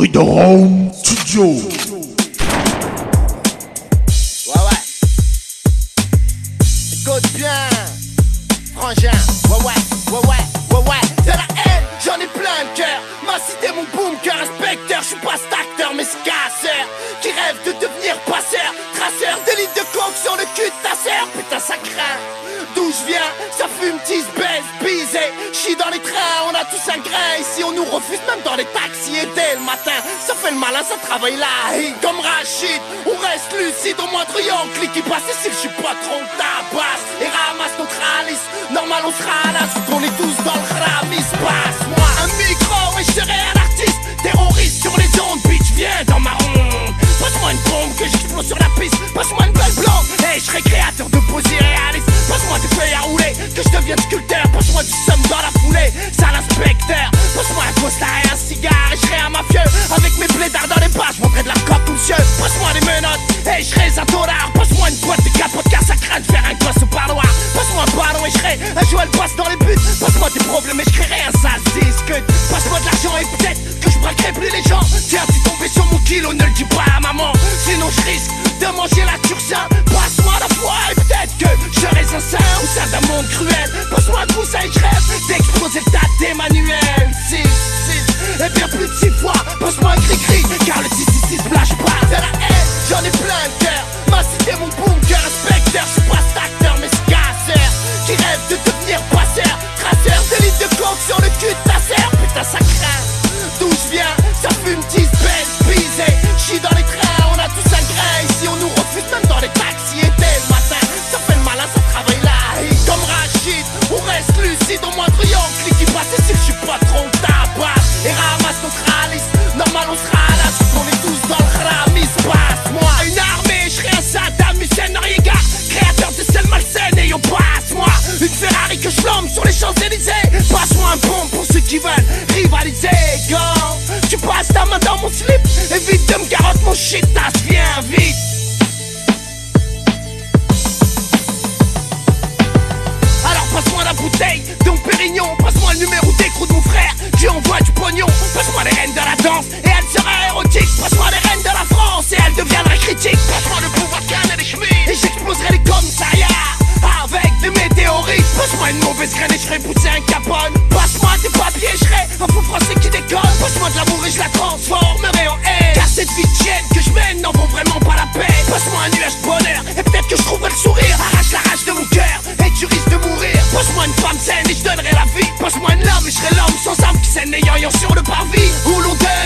Freedom Studio. Ouais. Écoute bien, frangin. Ouais. De la haine, j'en ai plein le cœur. Ma cité, mon bunker, inspecteur. Je suis pas cet acteur, mais ce casseur qui rêve de devenir passeur, traceur de litres de coke sur le cul de ta sœur. Putain, ça craint. D'où je viens, ça fume, tease, baise, bisé. J'suis dans les trains, on a tous un grain. Ici on nous refuse même dans les taxis. Et dès le matin, ça fait le malin, ça travaille là. Et comme Rachid, on reste lucide. Au moindre yankli qui passe ici, j'suis pas trop tabasse. Et ramasse notre alice, normal on sera là. Surtout qu'on est tous dans le ramis. Passe-moi un micro et je serai un artiste. Terroriste sur les ondes, bitch, viens dans ma ronde. Passe-moi une bombe que j'explose sur la piste. Passe-moi une balle blanche, et je serai créateur de poésie réaliste. Passe-moi des feuilles à rouler, que je devienne sculpteur. Passe-moi du somme dans la foulée, sale inspecteur. Passe-moi un costard et un cigare, et je serai un mafieux. Avec mes blédards dans les bras, je vendrai de la coque monsieur. Passe-moi des menottes, et je serai un dollar. Passe-moi une boîte de capote, car ça craint de faire un gosse au parloir. Passe-moi un ballon, et je serai un joueur de passe dans les buts. Passe-moi des problèmes, et je créerai un sale disque. Passe-moi de l'argent, et peut-être que je braquerai plus les gens. Tiens, tu tombé sur mon kilo, ne le dis pas à maman. Sinon je risque de manger la turcin. Passe-moi la foi et peut-être que je serai un saint au sein d'un monde cruel. Passe-moi un conseil, je rêve d'exploser le tas d'Emmanuel. 6, et bien plus de 6 fois. Passe-moi un cri-cri, car le 666 flash pas. De la haine, j'en ai plein de cœur. Ma cité, mon bunker, inspecteur. Je suis pas cet acteur, mais ce casseur qui rêve de devenir passeur, traceur de litres de coke sur le cul de ta sœur. Putain, ça craint. D'où je viens, ça fume, tease, baise, bisé. J'suis dans les trains, on a tous un grain. Ici on nous refuse même dans les taxis. Et dès le matin, ça fait le malin, ça travaille là. Et comme Rachid, on reste lucide. Au moindre yankli qui passe ici, j'suis pas trop tabac. Et ramasse notre alice, normal on sera là. On est tous dans le ramis. Passe-moi une armée, j'serai un Saddam Hussein Noriega, créateur de celles malsaines. Et yo, passe-moi une Ferrari que j'flamme sur les Champs-Élysées. Passe-moi un bombe pour ceux qui veulent rivaliser. Go, tu passes ta main dans mon slip. Évite de me carotte mon shit, tasse, viens vite. Alors passe-moi la bouteille de mon Pérignon. Passe-moi le numéro d'écrou de mon frère, tu envoies du pognon. Passe-moi les reines de la danse et elle sera érotique. Passe-moi les reines de la France et elle deviendra critique. Passe-moi le pouvoir canne et les chemises et j'exploserai les commissariats avec des météorites. Passe-moi une mauvaise graine et je serai poussé un capone. Passe-moi des papiers, je serai un fou français qui déconne. Passe-moi de l'amour et je la transformerai en haine. Car cette vie de chienne que je mène n'en vaut vraiment pas la peine. Passe-moi un nuage de bonheur et peut-être que je trouverai le sourire. Arrache la rage de mon cœur et tu risques de mourir. Passe-moi une femme saine et je donnerai la vie. Passe-moi une lame et je serai l'homme sans âme qui saigne les yoyons sur le parvis. Ou l'odeur